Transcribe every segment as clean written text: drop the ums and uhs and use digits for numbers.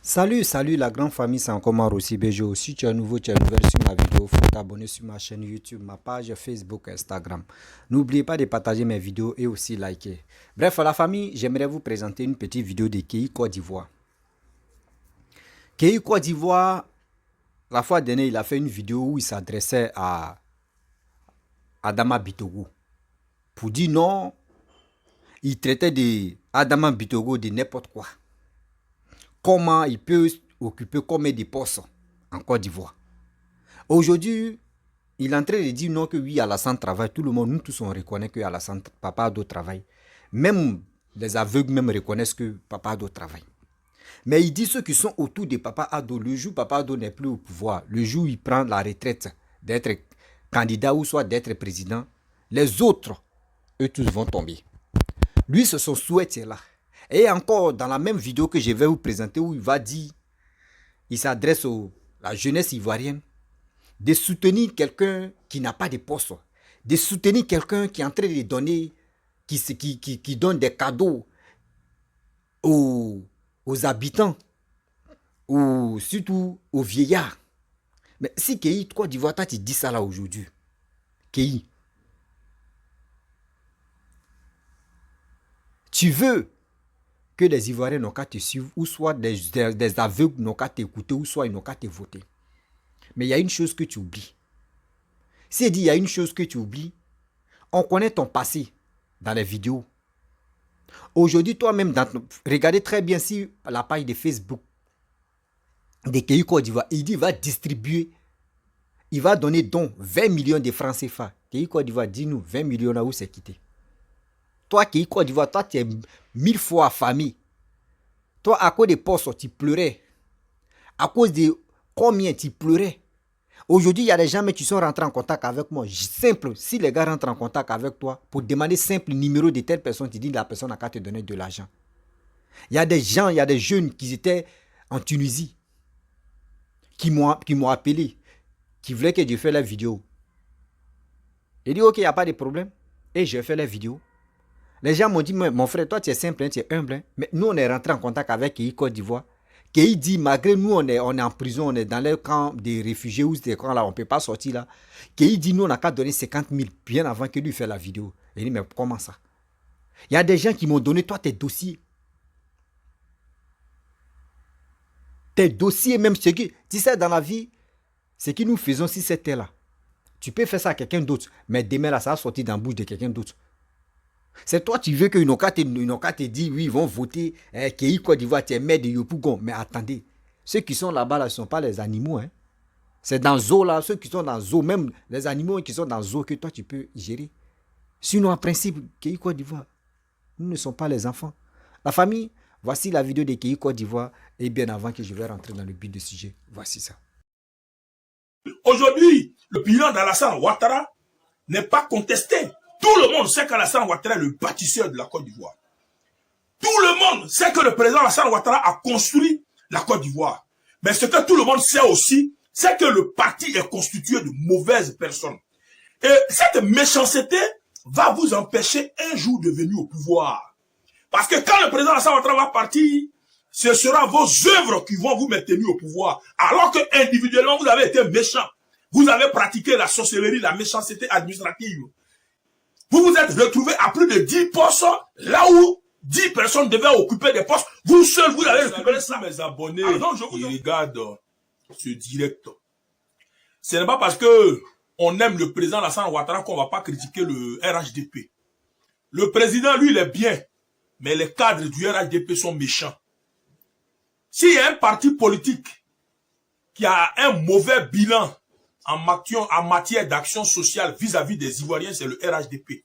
Salut la grande famille, c'est encore moi aussi Bejo. Si tu es nouveau, tu es nouvelle sur ma vidéo, faut t'abonner sur ma chaîne YouTube, ma page Facebook, Instagram. N'oubliez pas de partager mes vidéos et aussi liker. Bref, la famille, j'aimerais vous présenter une petite vidéo de Kei Côte d'Ivoire. Kei Côte d'Ivoire, la fois dernière, il a fait une vidéo où il s'adressait à Adama Bitogo. Pour dire non, il traitait Adama Bitogo de n'importe quoi. Comment il peut occuper combien de postes en Côte d'Ivoire. Aujourd'hui, il est en train de dire non que oui, Alassane travaille. Tout le monde, nous tous, on reconnaît que Alassane, Papa Ado travaille. Même les aveugles même reconnaissent que Papa Ado travaille. Mais il dit ceux qui sont autour de Papa Ado, le jour où Papa Ado n'est plus au pouvoir, le jour où il prend la retraite d'être candidat ou soit d'être président, les autres, eux tous vont tomber. Lui, c'est son souhait, c'est là. Et encore, dans la même vidéo que je vais vous présenter, où il va dire, il s'adresse à la jeunesse ivoirienne, de soutenir quelqu'un qui n'a pas de poste, de soutenir quelqu'un qui est en train de donner, qui donne des cadeaux aux habitants, ou surtout aux vieillards. Mais si Kei Côte d'Ivoire, toi tu dis ça là aujourd'hui, Kei, tu veux que les Ivoiriens n'ont qu'à te suivre, ou soit des aveugles n'ont qu'à t'écouter, ou soit ils n'ont qu'à te voter. Mais il y a une chose que tu oublies. S'il dit il y a une chose que tu oublies, on connaît ton passé dans les vidéos. Aujourd'hui, toi-même, regardez très bien si la page de Facebook de Kei Côte d'Ivoire, il dit il va distribuer, il va donner donc 20 millions de francs CFA. Kei Côte d'Ivoire, dis-nous, 20 millions là où c'est quitté. Toi, Kei Côte d'Ivoire, toi, tu es 1000 fois affamé. Toi, à cause des postes, tu pleurais. À cause de combien tu pleurais. Aujourd'hui, il y a des gens qui sont rentrés en contact avec moi. Simple, si les gars rentrent en contact avec toi pour demander simple numéro de telle personne, tu dis la personne n'a qu'à te donner de l'argent. Il y a des gens, il y a des jeunes qui étaient en Tunisie, qui m'ont appelé, qui voulaient que je fasse la vidéo. J'ai dit ok, il n'y a pas de problème. Et j'ai fait la vidéo. Les gens m'ont dit, mon frère, toi tu es simple, tu es humble. Mais nous, on est rentré en contact avec Kei Côte d'Ivoire. Kei dit, malgré nous, on est en prison, on est dans les camps des réfugiés ou des camps là, on ne peut pas sortir là. Kei dit, nous, on n'a qu'à donner 50 000 bien avant que lui fasse la vidéo. Il dit, mais comment ça? Il y a des gens qui m'ont donné, toi, tes dossiers. Tes dossiers, même ce qui, tu sais, dans la vie, ce que nous faisons si c'était là. Tu peux faire ça à quelqu'un d'autre, mais demain là, ça va sortir dans la bouche de quelqu'un d'autre. C'est toi, tu veux que Inoka te dise, oui, ils vont voter, Kei Côte d'Ivoire, tu es maire de Yopougon. Mais attendez, ceux qui sont là-bas, là, ce ne sont pas les animaux. Hein. C'est dans le zoo, là, ceux qui sont dans le zoo, même les animaux qui sont dans le zoo, que toi, tu peux gérer. Sinon, en principe, Kei Côte d'Ivoire, nous ne sommes pas les enfants. La famille, voici la vidéo de Kei Côte d'Ivoire. Et bien avant que je vais rentrer dans le but du sujet, voici ça. Aujourd'hui, le bilan d'Alassane Ouattara n'est pas contesté. Tout le monde sait qu'Alassane Ouattara est le bâtisseur de la Côte d'Ivoire. Tout le monde sait que le président Alassane Ouattara a construit la Côte d'Ivoire. Mais ce que tout le monde sait aussi, c'est que le parti est constitué de mauvaises personnes. Et cette méchanceté va vous empêcher un jour de venir au pouvoir. Parce que quand le président Alassane Ouattara va partir, ce sera vos œuvres qui vont vous maintenir au pouvoir. Alors que individuellement, vous avez été méchant. Vous avez pratiqué la sorcellerie, la méchanceté administrative. Vous vous êtes retrouvé à plus de 10 postes, là où 10 personnes devaient occuper des postes. Vous seul, vous avez récupéré ça. Mes abonnés qui regardent ce direct, ce n'est pas parce que on aime le président Alassane Ouattara qu'on ne va pas critiquer le RHDP. Le président, lui, il est bien, mais les cadres du RHDP sont méchants. S'il y a un parti politique qui a un mauvais bilan en matière d'action sociale vis-à-vis des Ivoiriens, c'est le RHDP.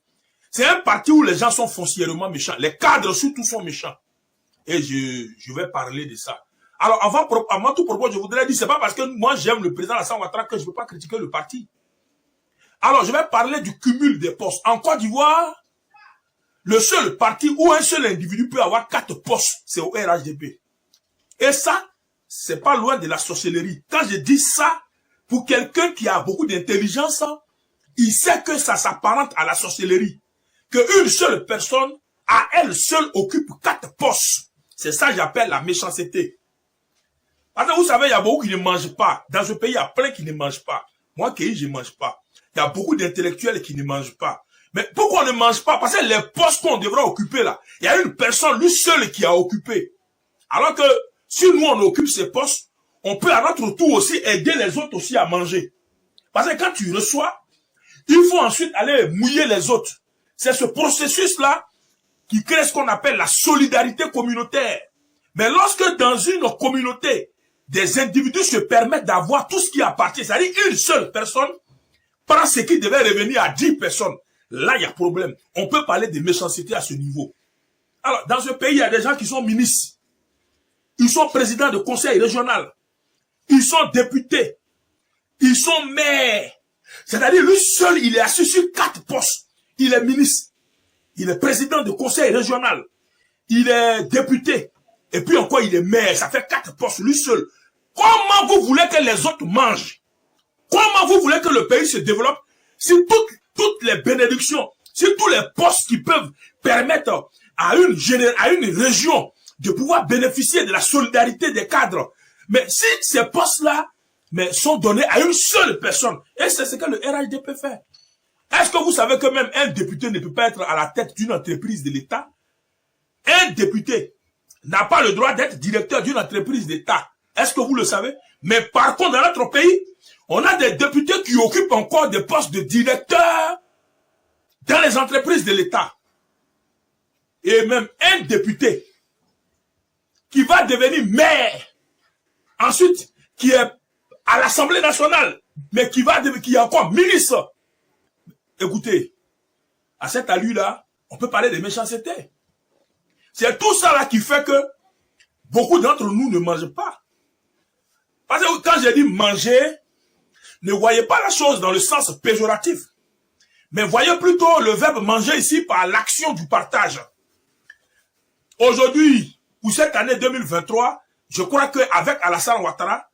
C'est un parti où les gens sont foncièrement méchants. Les cadres surtout sont méchants. Et je vais parler de ça. Alors, avant tout propos, je voudrais dire, c'est pas parce que moi j'aime le président Alassane Ouattara que je ne peux pas critiquer le parti. Alors, je vais parler du cumul des postes. En Côte d'Ivoire, le seul parti où un seul individu peut avoir 4 postes, c'est au RHDP. Et ça, c'est pas loin de la sorcellerie. Quand je dis ça, pour quelqu'un qui a beaucoup d'intelligence, il sait que ça s'apparente à la sorcellerie. Qu'une seule personne, à elle seule, occupe 4 postes. C'est ça que j'appelle la méchanceté. Parce que vous savez, il y a beaucoup qui ne mangent pas. Dans ce pays, il y a plein qui ne mangent pas. Moi, qui je ne mange pas. Il y a beaucoup d'intellectuels qui ne mangent pas. Mais pourquoi on ne mange pas? Parce que les postes qu'on devrait occuper là, il y a une personne, lui seul, qui a occupé. Alors que si nous, on occupe ces postes, on peut à notre tour aussi aider les autres aussi à manger. Parce que quand tu reçois, il faut ensuite aller mouiller les autres. C'est ce processus-là qui crée ce qu'on appelle la solidarité communautaire. Mais lorsque dans une communauté, des individus se permettent d'avoir tout ce qui appartient, c'est-à-dire une seule personne prend ce qui devait revenir à 10 personnes, là, il y a problème. On peut parler de méchanceté à ce niveau. Alors, dans ce pays, il y a des gens qui sont ministres. Ils sont présidents de conseil régional. Ils sont députés. Ils sont maires. C'est-à-dire, lui seul, il est assis sur 4 postes. Il est ministre. Il est président de conseil régional. Il est député. Et puis encore, il est maire. Ça fait 4 postes, lui seul. Comment vous voulez que les autres mangent? Comment vous voulez que le pays se développe si toutes les bénédictions, si tous les postes qui peuvent permettre à une région de pouvoir bénéficier de la solidarité des cadres, mais si ces postes-là sont donnés à une seule personne, et c'est ce que le RHD peut faire. Est-ce que vous savez que même un député ne peut pas être à la tête d'une entreprise de l'État? Un député n'a pas le droit d'être directeur d'une entreprise d'État. Est-ce que vous le savez? Mais par contre, dans notre pays, on a des députés qui occupent encore des postes de directeur dans les entreprises de l'État. Et même un député qui va devenir maire, ensuite qui est à l'Assemblée nationale, mais qui est encore ministre. Écoutez, à cette allure-là, on peut parler de méchanceté. C'est tout ça là qui fait que beaucoup d'entre nous ne mangent pas. Parce que quand j'ai dit manger, ne voyez pas la chose dans le sens péjoratif, mais voyez plutôt le verbe manger ici par l'action du partage. Aujourd'hui, pour cette année 2023, je crois qu'avec Alassane Ouattara,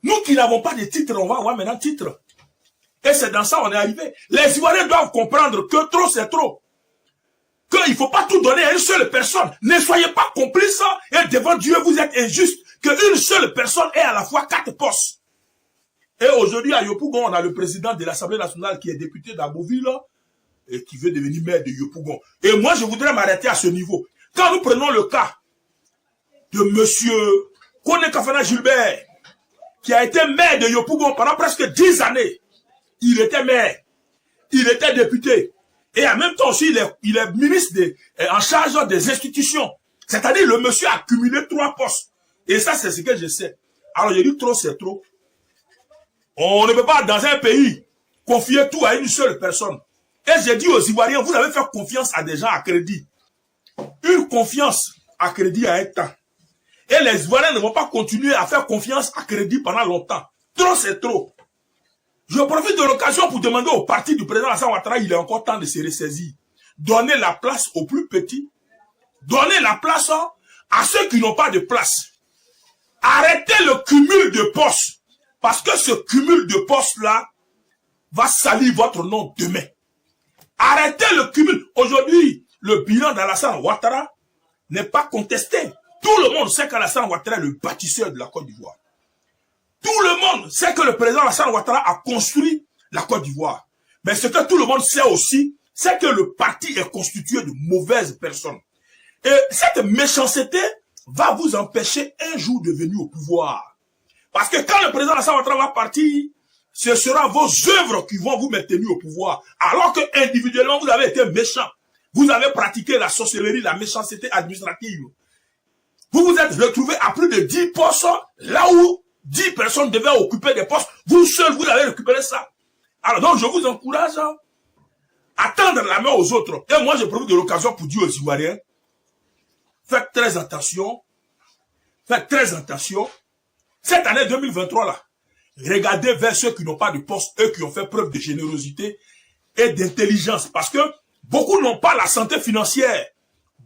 nous qui n'avons pas de titre, on va avoir maintenant titre. Et c'est dans ça qu'on est arrivé. Les Ivoiriens doivent comprendre que trop c'est trop. Qu'il ne faut pas tout donner à une seule personne. Ne soyez pas complices et devant Dieu vous êtes injuste. Qu'une seule personne ait à la fois 4 postes. Et aujourd'hui à Yopougon, on a le président de l'Assemblée nationale qui est député d'Aboville et qui veut devenir maire de Yopougon. Et moi je voudrais m'arrêter à ce niveau. Quand nous prenons le cas de monsieur Kone Kafana Gilbert, qui a été maire de Yopougon pendant presque 10 années, il était maire, il était député, et en même temps aussi, il est ministre en charge des institutions. C'est-à-dire, le monsieur a cumulé 3 postes. Et ça, c'est ce que je sais. Alors, j'ai dit trop, c'est trop. On ne peut pas, dans un pays, confier tout à une seule personne. Et j'ai dit aux Ivoiriens, vous avez fait confiance à des gens à crédit. Une confiance à crédit à un temps. Et les Ivoiriens ne vont pas continuer à faire confiance à crédit pendant longtemps. Trop, c'est trop. Je profite de l'occasion pour demander au parti du président Alassane Ouattara, il est encore temps de se ressaisir. Donnez la place aux plus petits. Donnez la place à ceux qui n'ont pas de place. Arrêtez le cumul de postes. Parce que ce cumul de postes-là va salir votre nom demain. Arrêtez le cumul. Aujourd'hui, le bilan d'Alassane Ouattara n'est pas contesté. Tout le monde sait qu'Alassane Ouattara est le bâtisseur de la Côte d'Ivoire. Tout le monde sait que le président Alassane Ouattara a construit la Côte d'Ivoire. Mais ce que tout le monde sait aussi, c'est que le parti est constitué de mauvaises personnes. Et cette méchanceté va vous empêcher un jour de venir au pouvoir. Parce que quand le président Alassane Ouattara va partir, ce sera vos œuvres qui vont vous maintenir au pouvoir. Alors que individuellement, vous avez été méchant. Vous avez pratiqué la sorcellerie, la méchanceté administrative. Vous vous êtes retrouvé à plus de 10 postes, là où 10 personnes devaient occuper des postes. Vous seul, vous avez récupéré ça. Alors donc, je vous encourage à tendre la main aux autres. Et moi, je profite de l'occasion pour dire aux Ivoiriens, faites très attention. Faites très attention. Cette année 2023 là, regardez vers ceux qui n'ont pas de poste, eux qui ont fait preuve de générosité et d'intelligence. Parce que beaucoup n'ont pas la santé financière.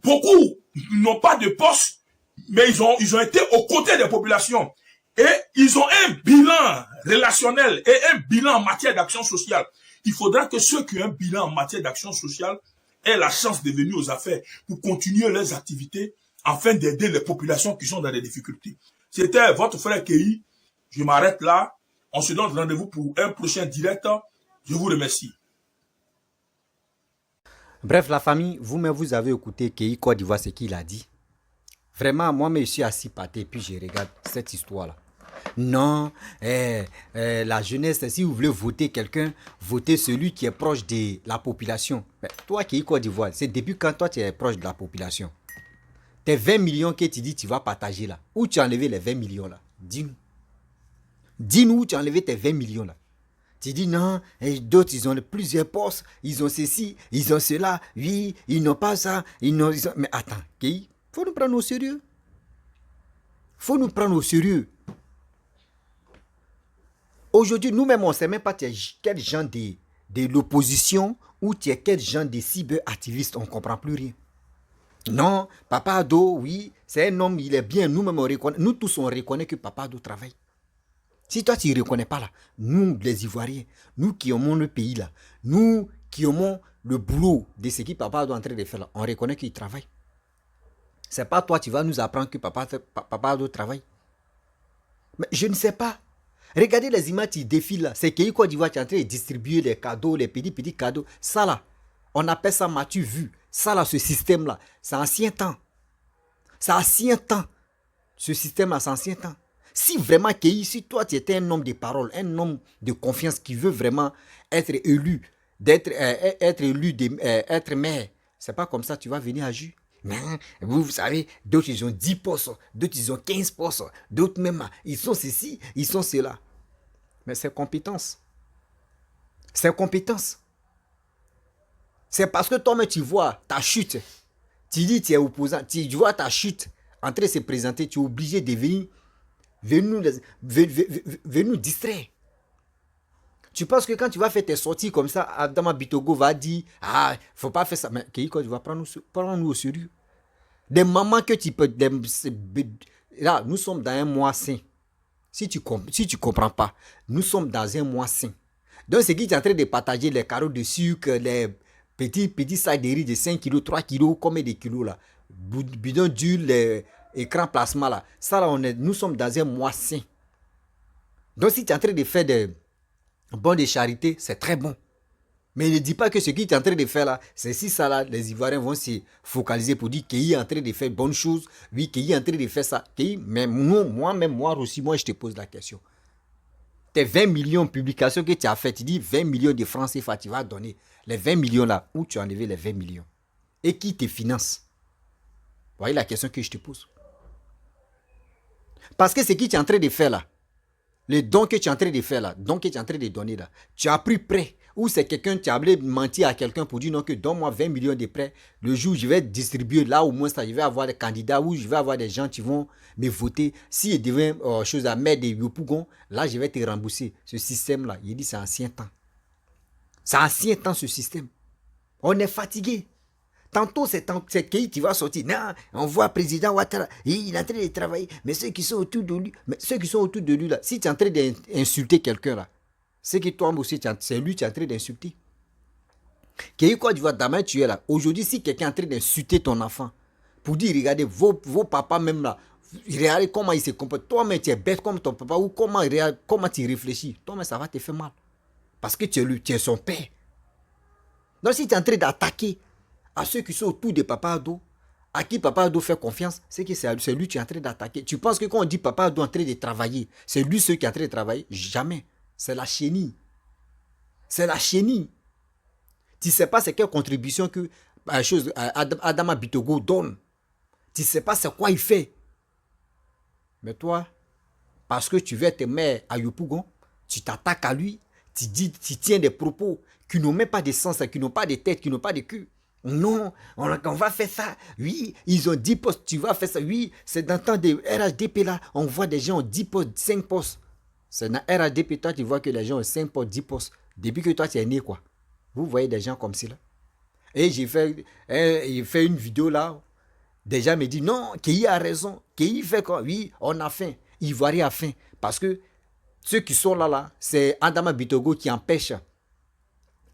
Beaucoup n'ont pas de poste, mais ils ont été aux côtés des populations. Et ils ont un bilan relationnel et un bilan en matière d'action sociale. Il faudra que ceux qui ont un bilan en matière d'action sociale aient la chance de venir aux affaires pour continuer leurs activités afin d'aider les populations qui sont dans des difficultés. C'était votre frère Kei. Je m'arrête là. On se donne rendez-vous pour un prochain direct. Je vous remercie. Bref, la famille, vous-même, vous avez écouté Kei Côte d'Ivoire, ce qu'il a dit. Vraiment, moi-même, je suis assis par terre, puis je regarde cette histoire-là. Non, la jeunesse, si vous voulez voter quelqu'un, votez celui qui est proche de la population. Mais toi qui es Côte d'Ivoire, c'est depuis quand toi tu es proche de la population? Tes 20 millions que tu dis tu vas partager là, où tu as enlevé les 20 millions là? Dis-nous. Dis-nous où tu as enlevé tes 20 millions là. Tu dis non, d'autres ils ont plusieurs postes, ils ont ceci, ils ont cela, oui, ils n'ont pas ça, ils ont... Mais attends, il faut nous prendre au sérieux. Faut nous prendre au sérieux. Aujourd'hui, nous-mêmes, on ne sait même pas quel genre de l'opposition ou tu es quel genre de cyberactiviste, on ne comprend plus rien. Non, Papa Ado, oui, c'est un homme, il est bien. Nous-mêmes, nous tous, on reconnaît que Papa Ado travaille. Si toi, tu ne reconnais pas là, nous, les Ivoiriens, nous qui aimons le pays là, nous qui aimons le boulot de ce que Papa Ado est en train de faire là, on reconnaît qu'il travaille. C'est pas toi, tu vas nous apprendre que Papa Ado travaille. Mais je ne sais pas. Regardez les images qui défilent là. C'est Kei Côte d'Ivoire qui est en train de distribuer les cadeaux, les petits cadeaux. Ça là, on appelle ça m'as-tu vu. Ça là, ce système là, c'est ancien temps. C'est ancien temps. Ce système là, c'est ancien temps. Si vraiment Kei, si toi tu étais un homme de parole, un homme de confiance qui veut vraiment être élu, être élu, être maire, c'est pas comme ça tu vas venir agir. Mais vous savez, d'autres ils ont 10 postes, d'autres ils ont 15 postes, d'autres même ils sont ceci, ils sont cela. Mais c'est compétence. C'est compétence. C'est parce que toi-même tu vois ta chute. Tu dis tu es opposant, tu vois ta chute en train de se présenter, tu es obligé de venir nous distraire. Tu penses que quand tu vas faire tes sorties comme ça, Adama Bitogo va dire ah, faut pas faire ça. Mais Keiko, tu vas prendre nous au sérieux. Des mamans que tu peux. Là, nous sommes dans un mois sain. Si tu comprends pas, nous sommes dans un mois sain. Donc, c'est qui est en train de partager les carreaux de sucre, les petits sacs de riz de 5 kilos, 3 kilos, combien de kilos là? Bidon d'huile, les écrans plasma là. Ça là, nous sommes dans un mois sain. Donc, si tu es en train de faire des bons de charité, c'est très bon. Mais ne dis pas que ce qu'il est en train de faire là, c'est si ça là, les Ivoiriens vont se focaliser pour dire qu'il est en train de faire bonnes choses, oui, qu'il est en train de faire ça. Mais moi aussi, je te pose la question. Tes 20 millions de publications que tu as faites, tu dis 20 millions de francs CFA, tu vas donner les 20 millions là, où tu as enlevé les 20 millions? Et qui te finance? Vous voyez la question que je te pose. Parce que ce que tu es en train de faire là, les dons que tu es en train de faire là, dons que tu es en train de donner là, tu as pris prêt. Ou c'est quelqu'un, tu as menti à quelqu'un pour dire non, que donne-moi 20 millions de prêts. Le jour où je vais distribuer, là au moins, ça, je vais avoir des candidats, ou je vais avoir des gens qui vont me voter. S'il devient chose à mettre des Yopougon, là, je vais te rembourser. Ce système-là, il dit c'est ancien temps. C'est ancien temps, ce système. On est fatigué. Tantôt, c'est qui va sortir. Non, on voit le président Ouattara, il est en train de travailler. Mais ceux qui sont autour de lui, là, si tu es en train d'insulter quelqu'un là, c'est que toi aussi, c'est lui qui est en train d'insulter. Quoi, tu vois, demain tu es là. Aujourd'hui, si quelqu'un est en train d'insulter ton enfant, pour dire, regardez, vos papas même là, regardez comment ils se comportent. Toi-même, tu es bête comme ton papa, ou comment tu réfléchis. Toi-même, ça va te faire mal. Parce que tu es son père. Donc, si tu es en train d'attaquer à ceux qui sont autour de Papa Ado, à qui Papa Ado fait confiance, c'est que c'est lui qui est en train d'attaquer. Tu penses que quand on dit Papa Ado est en train de travailler, c'est lui ceux qui est en train de travailler? Jamais. C'est la chenille. C'est la chenille. Tu ne sais pas c'est quelle contribution que Adama Bitogo donne. Tu ne sais pas c'est quoi il fait. Mais toi, parce que tu veux te mettre à Yopougon, tu t'attaques à lui, tu tiens des propos qui n'ont même pas de sens, qui n'ont pas de tête, qui n'ont pas de cul. Non, on va faire ça. Oui, ils ont 10 postes, tu vas faire ça. Oui, c'est dans le temps de RHDP là, on voit des gens ont 10 postes, 5 postes. C'est dans RHDP, toi tu vois que les gens ont 5 postes, 10 postes. Depuis que toi tu es né quoi. Vous voyez des gens comme ça là. Et j'ai fait une vidéo là. Des gens me disent non, Kei a raison. Kei fait quoi? Oui, on a faim. Ivoirien a faim. Parce que ceux qui sont là, c'est Adama Bitogo qui empêche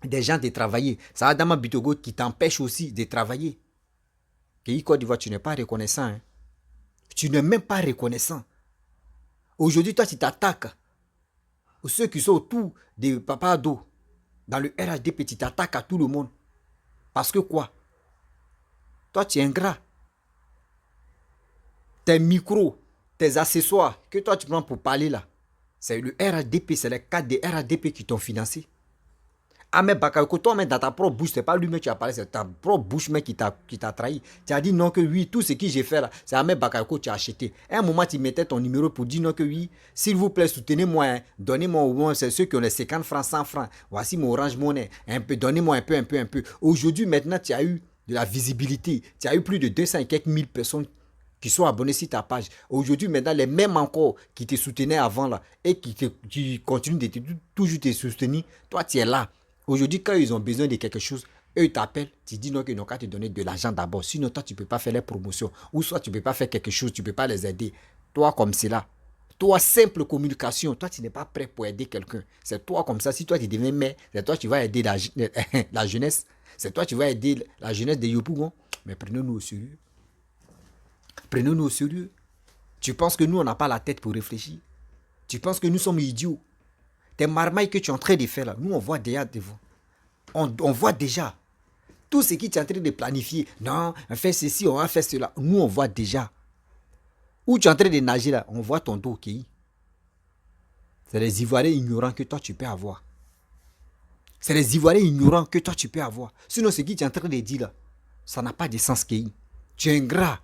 des gens de travailler. C'est Adama Bitogo qui t'empêche aussi de travailler. Kei Côte d'Ivoire, tu n'es pas reconnaissant. Hein? Tu n'es même pas reconnaissant. Aujourd'hui, toi, tu t'attaques aux ceux qui sont autour de Papa Ado. Dans le RHDP, tu t'attaques à tout le monde. Parce que quoi? Toi, tu es ingrat. Tes micros, tes accessoires que toi, tu prends pour parler là, c'est le RHDP, c'est les cadres des RHDP qui t'ont financé. Ahmed Bakayoko, toi, même dans ta propre bouche, c'est pas lui-même qui a parlé, c'est ta propre bouche même qui t'a trahi. Tu as dit non que oui, tout ce que j'ai fait là, c'est Ahmed Bakayoko que tu as acheté. À un moment, tu mettais ton numéro pour dire non que oui, s'il vous plaît, soutenez-moi, hein, donnez-moi au moins, c'est ceux qui ont les 50 francs, 100 francs. Voici mon Orange Money, un peu, donnez-moi un peu. Aujourd'hui, maintenant, tu as eu de la visibilité. Tu as eu plus de 200 et quelques mille personnes qui sont abonnés sur ta page. Aujourd'hui, maintenant, les mêmes encore qui te soutenaient avant là et qui continuent de toujours te soutenir, toi, tu es là. Aujourd'hui, quand ils ont besoin de quelque chose, eux, ils t'appellent, tu dis non qu'ils n'ont qu'à te donner de l'argent d'abord. Sinon, toi, tu ne peux pas faire les promotions. Ou soit tu ne peux pas faire quelque chose, tu ne peux pas les aider. Toi, comme cela. Toi, simple communication. Toi, tu n'es pas prêt pour aider quelqu'un. C'est toi comme ça. Si toi, tu deviens maire, c'est toi qui vas aider la jeunesse. C'est toi qui vas aider la jeunesse de Yopougon. Mais prenez-nous au sérieux. Prenez-nous au sérieux. Tu penses que nous, on n'a pas la tête pour réfléchir? Tu penses que nous sommes idiots? Tes marmailles que tu es en train de faire là, nous on voit déjà devant. On voit déjà. Tout ce que tu es en train de planifier. Non, on fait ceci, on va faire cela. Nous on voit déjà. Où tu es en train de nager là, on voit ton dos, ok? C'est les Ivoiriens ignorants que toi tu peux avoir. C'est les Ivoiriens ignorants que toi tu peux avoir. Sinon ce que tu es en train de dire là, ça n'a pas de sens, Kéi. Tu es ingrat.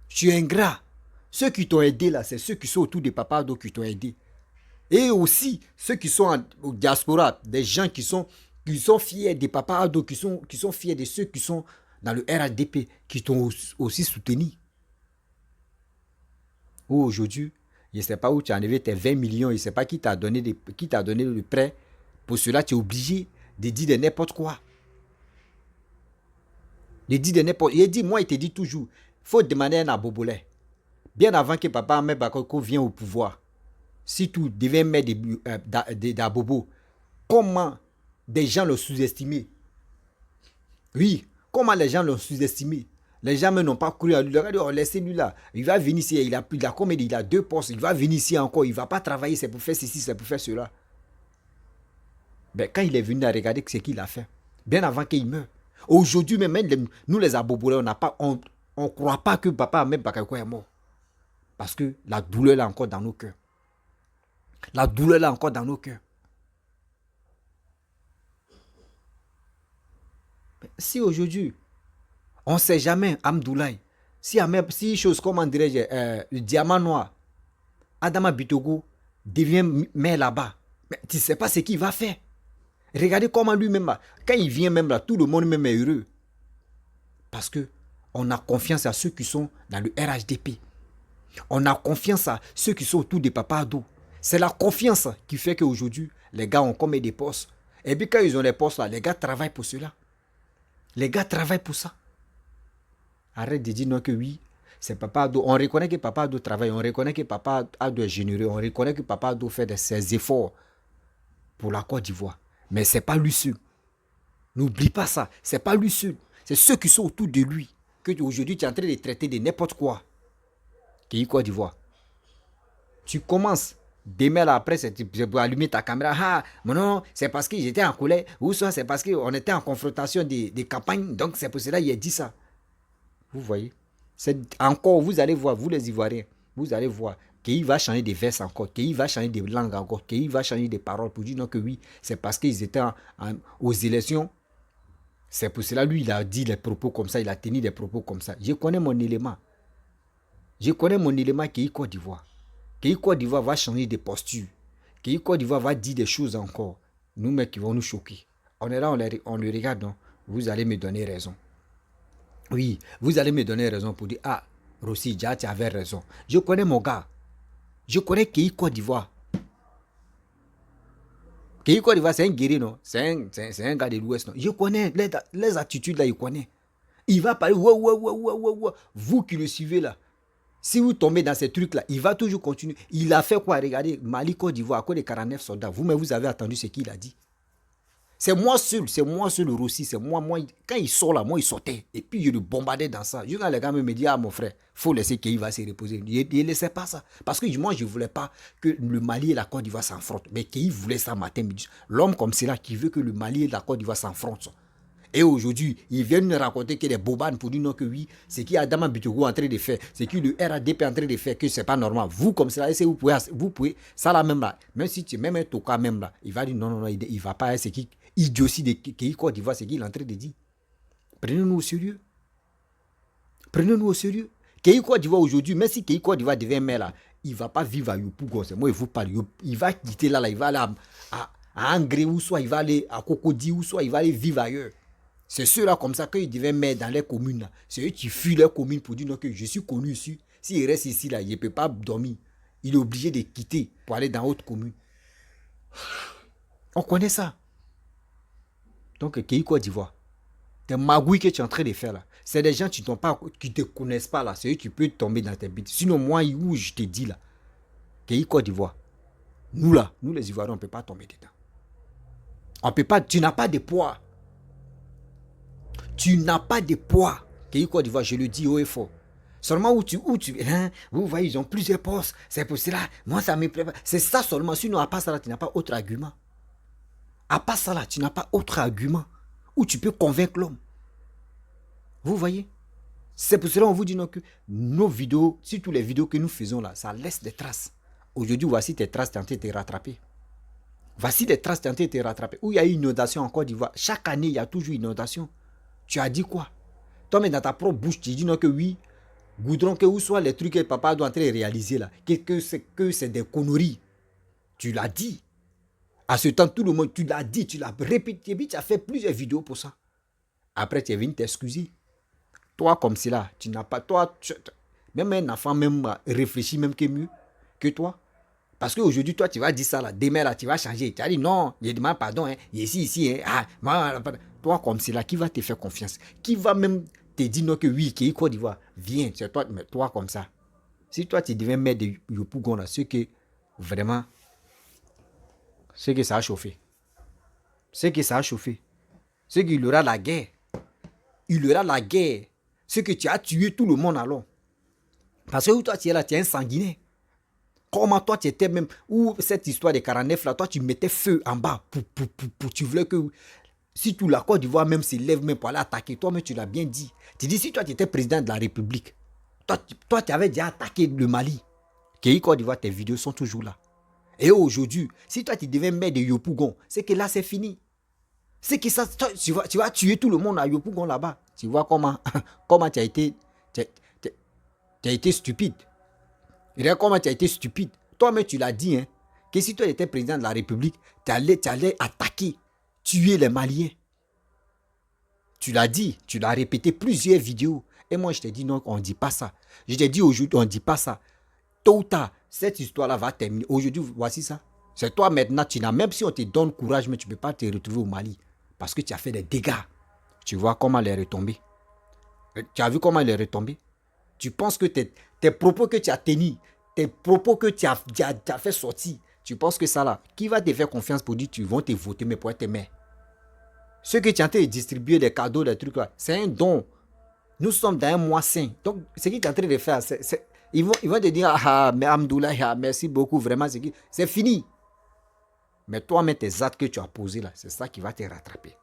Tu es ingrat. Ceux qui t'ont aidé là, c'est ceux qui sont autour de Papa Ado qui t'ont aidé. Et aussi, ceux qui sont au diaspora, des gens qui sont fiers des Papa Ado, qui sont fiers de ceux qui sont dans le RHDP, qui t'ont aussi soutenu. Aujourd'hui, je ne sais pas où tu as enlevé tes 20 millions, je ne sais pas qui t'a donné le prêt. Pour cela, tu es obligé de dire de n'importe quoi. De dire de n'importe quoi. Moi, il te dit toujours, il faut demander un abobolais. Bien avant que Papa Ahmed Bakayoko vienne au pouvoir. Si tout devait mettre d'Abobo, comment des gens l'ont sous-estimé? Oui, comment les gens l'ont sous-estimé? Les gens n'ont pas cru à lui. Regardez, laissez-lui là. Il va venir ici, il a combien? Il a 2 postes. Il va venir ici encore. Il ne va pas travailler, c'est pour faire ceci, c'est pour faire cela. Mais quand il est venu à regarder ce qu'il a fait, bien avant qu'il meure. Aujourd'hui, même nous les abobolés, on ne croit pas que Papa Ahmed Bakayoko est mort. Parce que la douleur est encore dans nos cœurs. La douleur est encore dans nos cœurs. Si aujourd'hui, on ne sait jamais, Amdoulaye, si chose comme, dirais-je, le diamant noir, Adama Bitogo devient maire là-bas, mais tu ne sais pas ce qu'il va faire. Regardez comment lui-même, quand il vient même là, tout le monde même est heureux. Parce que on a confiance à ceux qui sont dans le RHDP. On a confiance à ceux qui sont autour de Papa Ado. C'est la confiance qui fait qu'aujourd'hui, les gars ont comme des postes. Et puis quand ils ont les postes là, les gars travaillent pour cela. Les gars travaillent pour ça. Arrête de dire non que oui, c'est Papa Ado. On reconnaît que Papa Ado travaille, on reconnaît que Papa Ado est généreux, on reconnaît que Papa Ado fait ses efforts pour la Côte d'Ivoire. Mais ce n'est pas lui seul. N'oublie pas ça, ce n'est pas lui seul. C'est ceux qui sont autour de lui que aujourd'hui tu es en train de traiter de n'importe quoi. Qui est Côte d'Ivoire. Tu commences. Demain là, après, c'est pour allumer ta caméra. Ah, mais non, c'est parce que j'étais en colère. Ou soit c'est parce qu'on était en confrontation des campagnes. Donc c'est pour cela qu'il a dit ça. Vous voyez. Encore, vous allez voir, vous les Ivoiriens, vous allez voir qu'il va changer de verse encore, qu'il va changer de langue encore, qu'il va changer de paroles pour dire non que oui, c'est parce qu'ils étaient aux élections. C'est pour cela, lui, il a dit les propos comme ça, il a tenu des propos comme ça. Je connais mon élément. Je connais mon élément qui est Côte d'Ivoire. Que Côte d'Ivoire va changer de posture. Que Côte d'Ivoire va dire des choses encore. Nous, mecs, qui vont nous choquer. On est là, on le regarde. Non? Vous allez me donner raison. Oui, vous allez me donner raison pour dire, ah, Rossi, tu avais raison. Je connais mon gars. Je connais Kéi Côte d'Ivoire. Kéi Côte d'Ivoire, c'est un guerrier, non? C'est un gars de l'Ouest, non? Je connais les attitudes là, il connaît. Il va parler, ouais. Vous qui le suivez là. Si vous tombez dans ces trucs-là, il va toujours continuer. Il a fait quoi? Regardez, Mali, Côte d'Ivoire, à cause des 49 soldats. Vous-même, vous avez entendu ce qu'il a dit. c'est moi seul Rossi, c'est moi, quand il sort là, moi il sortait, et puis je le bombardais dans ça. Quand les gars me disent, ah mon frère, faut laisser qu'il va se reposer. Il ne laissait pas ça, parce que moi je ne voulais pas que le Mali et la Côte d'Ivoire s'affrontent, mais qu'il voulait ça matin, midi. L'homme comme cela qui veut que le Mali et la Côte d'Ivoire s'affrontent. Et aujourd'hui, ils viennent nous raconter que les bobanes pour dire non que oui, c'est qui Adama Bitogo en train de faire, c'est qui le RADP en train de faire, que c'est pas normal. Vous comme cela, vous pouvez, ça là même là, même si tu es même un toka même là, il va dire non, il va pas, c'est qui idiotie de qui Côte d'Ivoire, c'est qui il est en train de dire. Prenez-nous au sérieux. Prenez-nous au sérieux. Qui Côte d'Ivoire aujourd'hui, même si qui Côte d'Ivoire devient maire là, il va pas vivre à Yopougon, c'est moi il vous parle, il va quitter là, il va aller à Angré ou soit il va aller à Cocody ou soit il va aller vivre ailleurs. C'est ceux-là comme ça qu'ils devaient mettre dans les communes là. C'est eux qui fuient leurs communes pour dire non que je suis connu ici. S'il reste ici là, il ne peut pas dormir. Il est obligé de quitter pour aller dans d'autres communes. On connaît ça. Donc, Kéi Côte d'Ivoire, des magouilles que tu es en train de faire là, c'est des gens qui ne te connaissent pas là. C'est eux qui peuvent tomber dans tes bêtises. Sinon, moi, où je te dis là, Kéi Côte d'Ivoire, nous là, nous les Ivoiriens, on ne peut pas tomber dedans. On peut pas, tu n'as pas de poids. Tu n'as pas de poids. Kéi Côte d'Ivoire, je le dis haut et fort. Seulement vous voyez, ils ont plusieurs postes. C'est pour cela, moi ça me plaît pas. C'est ça seulement. Sinon, à part ça là, tu n'as pas autre argument. À part ça là, tu n'as pas autre argument où tu peux convaincre l'homme. Vous voyez? C'est pour cela qu'on vous dit non, que nos vidéos, surtout les vidéos que nous faisons là, ça laisse des traces. Aujourd'hui, voici tes traces tentées de te rattraper. Voici des traces tentées de te rattraper. Où il y a eu une inondation en Côte d'Ivoire. Chaque année, il y a toujours une inondation. Tu as dit quoi? Toi, mais dans ta propre bouche, tu dis non que oui, Goudron, que où soit les trucs que papa doit entrer et réaliser là, que c'est des conneries. Tu l'as dit. À ce temps, tout le monde, tu l'as dit, tu l'as répété, tu as fait plusieurs vidéos pour ça. Après, tu es venu t'excuser. Toi, comme cela, tu n'as pas, même un enfant même réfléchit même que mieux que toi. Parce qu'aujourd'hui, toi, tu vas dire ça là, demain là, tu vas changer. Tu vas dire non, je demande pardon, hein, ici, hein, toi, comme cela, qui va te faire confiance? Qui va même te dire non que oui, qui est Côte d'Ivoire, viens, c'est toi, mais toi comme ça. Si toi, tu deviens maire de Yopougon là, c'est que vraiment, c'est que ça a chauffé. C'est que ça a chauffé. C'est qu'il y aura la guerre. Il y aura la guerre. C'est que tu as tué tout le monde alors. Parce que toi, tu es là, tu es un sanguinaire. Comment toi, tu étais même... Ou cette histoire de 49 là, toi, tu mettais feu en bas. Tu voulais que... Si tout la Côte d'Ivoire même s'élève même pour aller attaquer, toi-même, tu l'as bien dit. Tu dis, si toi, tu étais président de la République, toi tu avais déjà attaqué le Mali. Kéi Côte d'Ivoire, tes vidéos sont toujours là. Et aujourd'hui, si toi, tu devais mettre de Yopougon, c'est que là, c'est fini. C'est que ça, tu vas tuer tout le monde à Yopougon là-bas. Tu vois comment tu as été stupide. Regarde comment tu as été stupide. Toi-même, tu l'as dit, hein, que si toi étais président de la République, tu allais attaquer, tuer les Maliens. Tu l'as dit, tu l'as répété plusieurs vidéos. Et moi, je t'ai dit non, on ne dit pas ça. Je t'ai dit aujourd'hui, on ne dit pas ça. Tôt ou tard, cette histoire-là va terminer. Aujourd'hui, voici ça. C'est toi maintenant, même si on te donne courage, mais tu ne peux pas te retrouver au Mali. Parce que tu as fait des dégâts. Tu vois comment elle est retombée. Tu as vu comment elle est retombée. Tu penses que tes propos que tu as tenus, tes propos que tu as fait sortir, tu penses que ça là, qui va te faire confiance pour dire qu'ils vont te voter, mais pour être maire? Ceux que tu as en train de distribuer des cadeaux, des trucs là, c'est un don. Nous sommes dans un mois sain. Donc, ce qu'ils sont en train de faire, ils vont te dire, mais Amdoulaye, merci beaucoup, vraiment, c'est fini. Mais toi-même, tes actes que tu as posés là, c'est ça qui va te rattraper.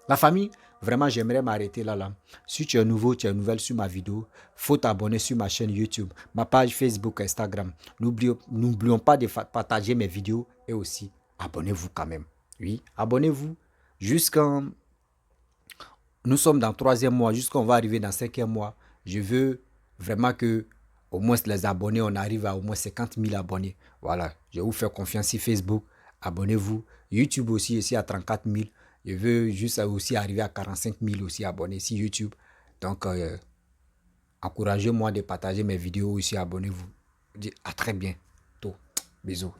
La famille, vraiment, j'aimerais m'arrêter là. Si tu es nouveau, tu es nouvelle sur ma vidéo, faut t'abonner sur ma chaîne YouTube, ma page Facebook, Instagram. N'oublions pas de partager mes vidéos et aussi abonnez-vous quand même. Oui, abonnez-vous. Nous sommes dans le 3e mois, jusqu'on va arriver dans le 5e mois. Je veux vraiment que au moins les abonnés, on arrive à au moins 50 000 abonnés. Voilà, je vais vous faire confiance sur Facebook. Abonnez-vous. YouTube aussi, ici à 34 000. Je veux juste aussi arriver à 45 000 aussi abonnés sur YouTube. Donc, encouragez-moi de partager mes vidéos aussi. Abonnez-vous. À très bientôt. Bisous.